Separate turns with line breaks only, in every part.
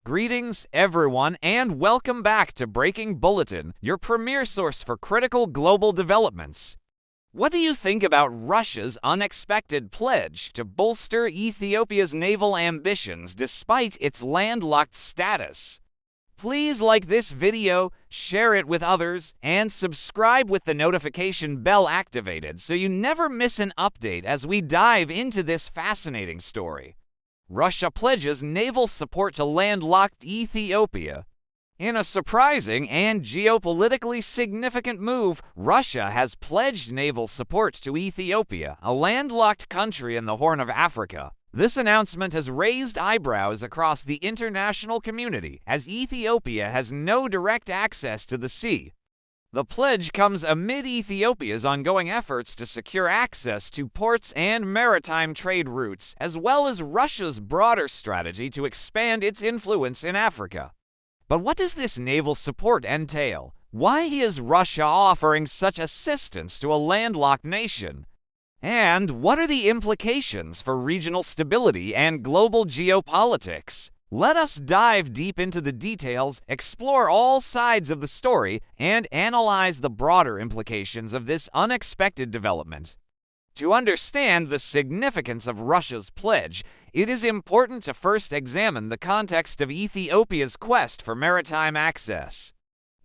Greetings, everyone, and welcome back to Breaking Bulletin, your premier source for critical global developments. What do you think about Russia's unexpected pledge to bolster Ethiopia's naval ambitions despite its landlocked status? Please like this video, share it with others, and subscribe with the notification bell activated so you never miss an update as we dive into this fascinating story. Russia pledges naval support to landlocked Ethiopia. In a surprising and geopolitically significant move, Russia has pledged naval support to Ethiopia, a landlocked country in the Horn of Africa. This announcement has raised eyebrows across the international community, as Ethiopia has no direct access to the sea. The pledge comes amid Ethiopia's ongoing efforts to secure access to ports and maritime trade routes, as well as Russia's broader strategy to expand its influence in Africa. But what does this naval support entail? Why is Russia offering such assistance to a landlocked nation? And what are the implications for regional stability and global geopolitics? Let us dive deep into the details, explore all sides of the story, and analyze the broader implications of this unexpected development. To understand the significance of Russia's pledge, it is important to first examine the context of Ethiopia's quest for maritime access.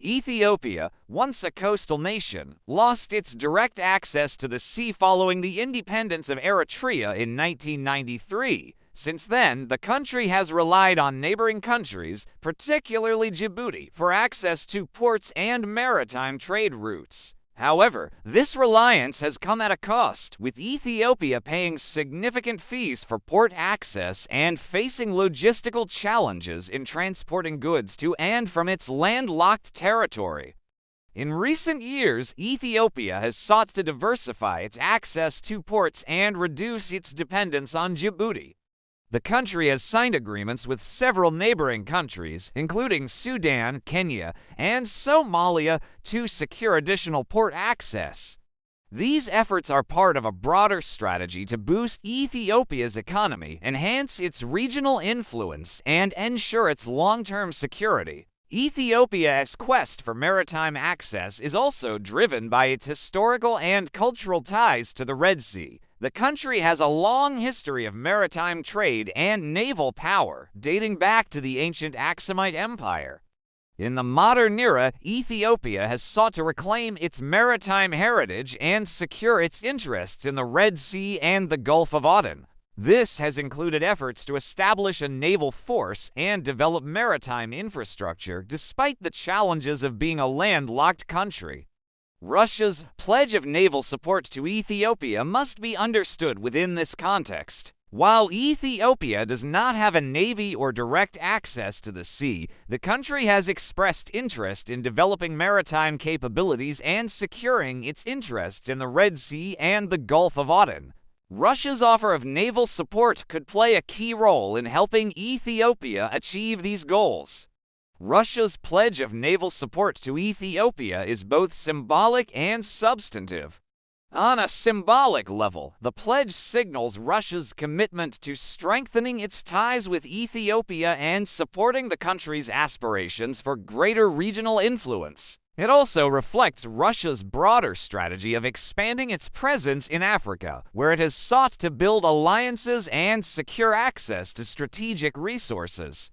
Ethiopia, once a coastal nation, lost its direct access to the sea following the independence of Eritrea in 1993. Since then, the country has relied on neighboring countries, particularly Djibouti, for access to ports and maritime trade routes. However, this reliance has come at a cost, with Ethiopia paying significant fees for port access and facing logistical challenges in transporting goods to and from its landlocked territory. In recent years, Ethiopia has sought to diversify its access to ports and reduce its dependence on Djibouti. The country has signed agreements with several neighboring countries, including Sudan, Kenya, and Somalia, to secure additional port access. These efforts are part of a broader strategy to boost Ethiopia's economy, enhance its regional influence, and ensure its long-term security. Ethiopia's quest for maritime access is also driven by its historical and cultural ties to the Red Sea. The country has a long history of maritime trade and naval power, dating back to the ancient Aksumite Empire. In the modern era, Ethiopia has sought to reclaim its maritime heritage and secure its interests in the Red Sea and the Gulf of Aden. This has included efforts to establish a naval force and develop maritime infrastructure, despite the challenges of being a landlocked country. Russia's pledge of naval support to Ethiopia must be understood within this context. While Ethiopia does not have a navy or direct access to the sea, the country has expressed interest in developing maritime capabilities and securing its interests in the Red Sea and the Gulf of Aden. Russia's offer of naval support could play a key role in helping Ethiopia achieve these goals. Russia's pledge of naval support to Ethiopia is both symbolic and substantive. On a symbolic level, the pledge signals Russia's commitment to strengthening its ties with Ethiopia and supporting the country's aspirations for greater regional influence. It also reflects Russia's broader strategy of expanding its presence in Africa, where it has sought to build alliances and secure access to strategic resources.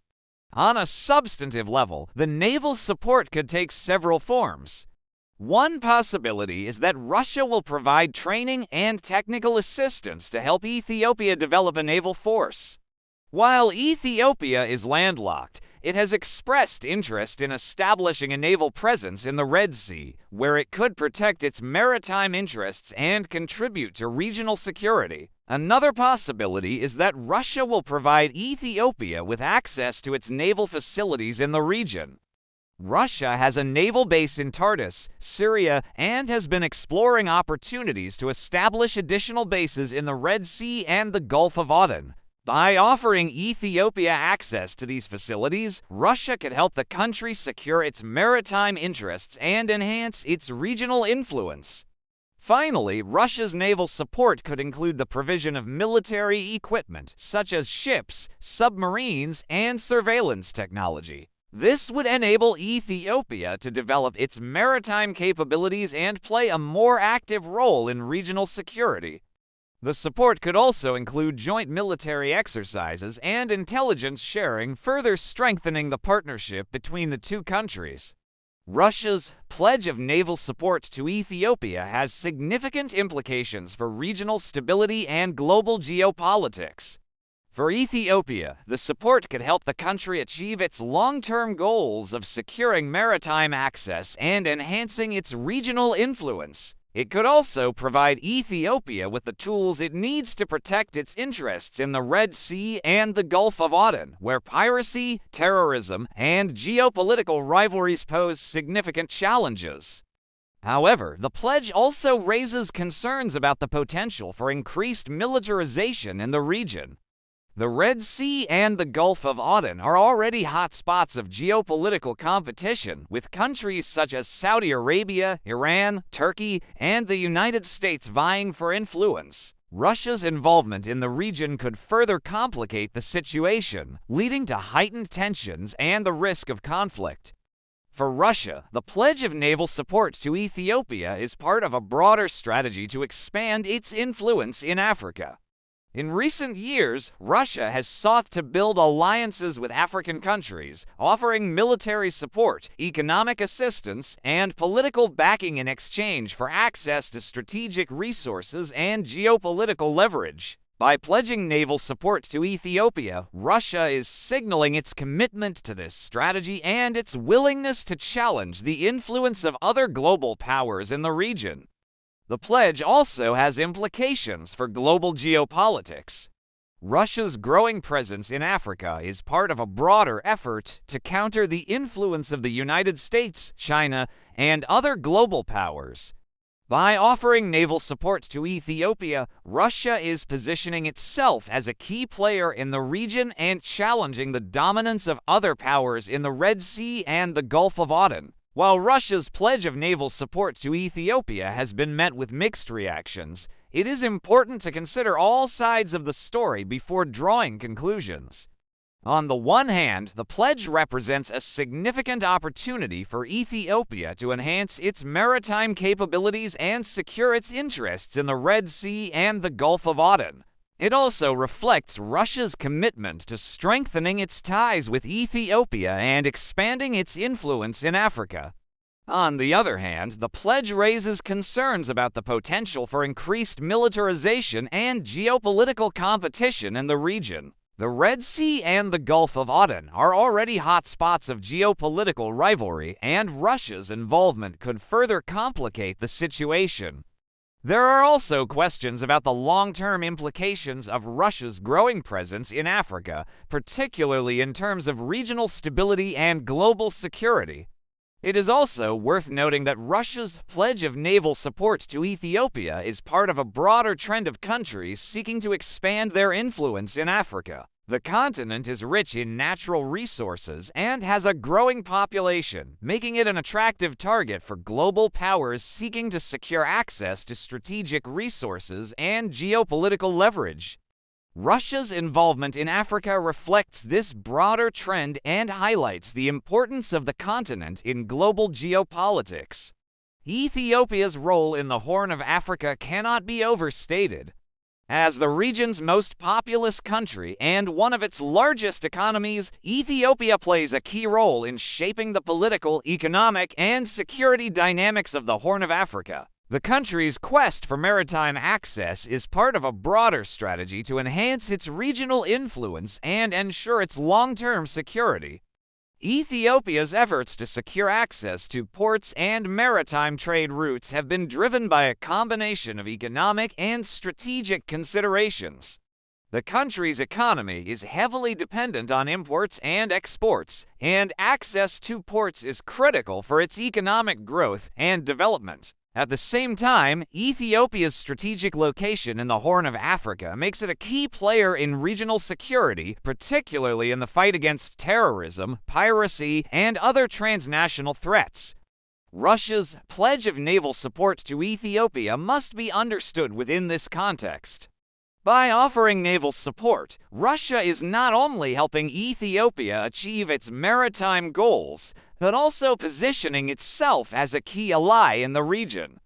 On a substantive level, the naval support could take several forms. One possibility is that Russia will provide training and technical assistance to help Ethiopia develop a naval force. While Ethiopia is landlocked, it has expressed interest in establishing a naval presence in the Red Sea, where it could protect its maritime interests and contribute to regional security. Another possibility is that Russia will provide Ethiopia with access to its naval facilities in the region. Russia has a naval base in Tartus, Syria, and has been exploring opportunities to establish additional bases in the Red Sea and the Gulf of Aden. By offering Ethiopia access to these facilities, Russia could help the country secure its maritime interests and enhance its regional influence. Finally, Russia's naval support could include the provision of military equipment, such as ships, submarines, and surveillance technology. This would enable Ethiopia to develop its maritime capabilities and play a more active role in regional security. The support could also include joint military exercises and intelligence sharing, further strengthening the partnership between the two countries. Russia's pledge of naval support to Ethiopia has significant implications for regional stability and global geopolitics. For Ethiopia, the support could help the country achieve its long-term goals of securing maritime access and enhancing its regional influence. It could also provide Ethiopia with the tools it needs to protect its interests in the Red Sea and the Gulf of Aden, where piracy, terrorism, and geopolitical rivalries pose significant challenges. However, the pledge also raises concerns about the potential for increased militarization in the region. The Red Sea and the Gulf of Aden are already hotspots of geopolitical competition, with countries such as Saudi Arabia, Iran, Turkey, and the United States vying for influence. Russia's involvement in the region could further complicate the situation, leading to heightened tensions and the risk of conflict. For Russia, the pledge of naval support to Ethiopia is part of a broader strategy to expand its influence in Africa. In recent years, Russia has sought to build alliances with African countries, offering military support, economic assistance, and political backing in exchange for access to strategic resources and geopolitical leverage. By pledging naval support to Ethiopia, Russia is signaling its commitment to this strategy and its willingness to challenge the influence of other global powers in the region. The pledge also has implications for global geopolitics. Russia's growing presence in Africa is part of a broader effort to counter the influence of the United States, China, and other global powers. By offering naval support to Ethiopia, Russia is positioning itself as a key player in the region and challenging the dominance of other powers in the Red Sea and the Gulf of Aden. While Russia's pledge of naval support to Ethiopia has been met with mixed reactions, it is important to consider all sides of the story before drawing conclusions. On the one hand, the pledge represents a significant opportunity for Ethiopia to enhance its maritime capabilities and secure its interests in the Red Sea and the Gulf of Aden. It also reflects Russia's commitment to strengthening its ties with Ethiopia and expanding its influence in Africa. On the other hand, the pledge raises concerns about the potential for increased militarization and geopolitical competition in the region. The Red Sea and the Gulf of Aden are already hotspots of geopolitical rivalry, and Russia's involvement could further complicate the situation. There are also questions about the long-term implications of Russia's growing presence in Africa, particularly in terms of regional stability and global security. It is also worth noting that Russia's pledge of naval support to Ethiopia is part of a broader trend of countries seeking to expand their influence in Africa. The continent is rich in natural resources and has a growing population, making it an attractive target for global powers seeking to secure access to strategic resources and geopolitical leverage. Russia's involvement in Africa reflects this broader trend and highlights the importance of the continent in global geopolitics. Ethiopia's role in the Horn of Africa cannot be overstated. As the region's most populous country and one of its largest economies, Ethiopia plays a key role in shaping the political, economic, and security dynamics of the Horn of Africa. The country's quest for maritime access is part of a broader strategy to enhance its regional influence and ensure its long-term security. Ethiopia's efforts to secure access to ports and maritime trade routes have been driven by a combination of economic and strategic considerations. The country's economy is heavily dependent on imports and exports, and access to ports is critical for its economic growth and development. At the same time, Ethiopia's strategic location in the Horn of Africa makes it a key player in regional security, particularly in the fight against terrorism, piracy, and other transnational threats. Russia's pledge of naval support to Ethiopia must be understood within this context. By offering naval support, Russia is not only helping Ethiopia achieve its maritime goals, but also positioning itself as a key ally in the region.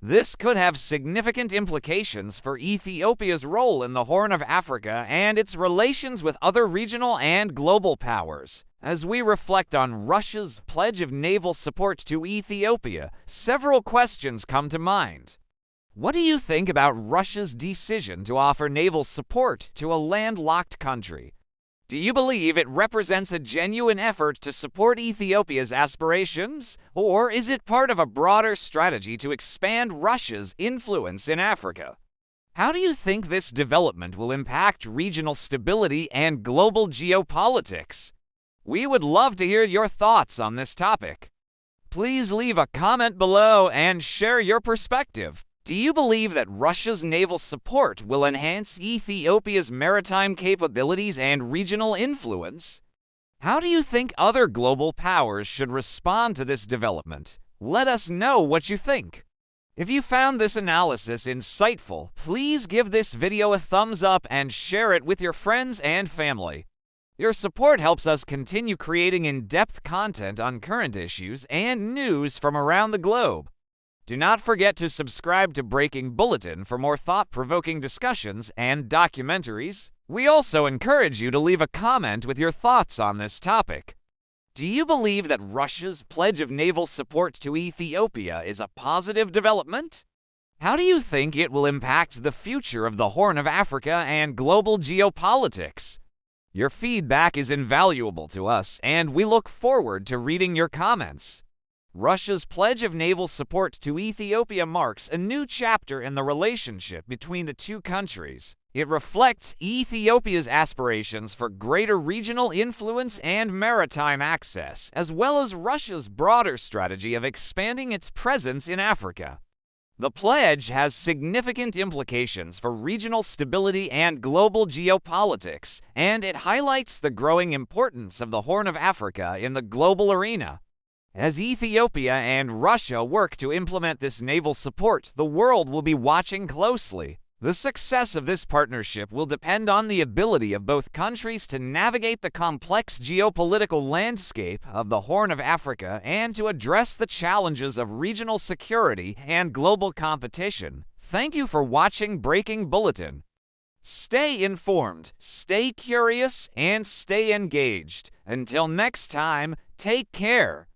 This could have significant implications for Ethiopia's role in the Horn of Africa and its relations with other regional and global powers. As we reflect on Russia's pledge of naval support to Ethiopia, several questions come to mind. What do you think about Russia's decision to offer naval support to a landlocked country? Do you believe it represents a genuine effort to support Ethiopia's aspirations, or is it part of a broader strategy to expand Russia's influence in Africa? How do you think this development will impact regional stability and global geopolitics? We would love to hear your thoughts on this topic. Please leave a comment below and share your perspective. Do you believe that Russia's naval support will enhance Ethiopia's maritime capabilities and regional influence? How do you think other global powers should respond to this development? Let us know what you think. If you found this analysis insightful, please give this video a thumbs up and share it with your friends and family. Your support helps us continue creating in-depth content on current issues and news from around the globe. Do not forget to subscribe to Breaking Bulletin for more thought-provoking discussions and documentaries. We also encourage you to leave a comment with your thoughts on this topic. Do you believe that Russia's pledge of naval support to Ethiopia is a positive development? How do you think it will impact the future of the Horn of Africa and global geopolitics? Your feedback is invaluable to us, and we look forward to reading your comments. Russia's pledge of naval support to Ethiopia marks a new chapter in the relationship between the two countries. It reflects Ethiopia's aspirations for greater regional influence and maritime access, as well as Russia's broader strategy of expanding its presence in Africa. The pledge has significant implications for regional stability and global geopolitics, and it highlights the growing importance of the Horn of Africa in the global arena. As Ethiopia and Russia work to implement this naval support, the world will be watching closely. The success of this partnership will depend on the ability of both countries to navigate the complex geopolitical landscape of the Horn of Africa and to address the challenges of regional security and global competition. Thank you for watching Breaking Bulletin. Stay informed, stay curious, and stay engaged. Until next time, take care.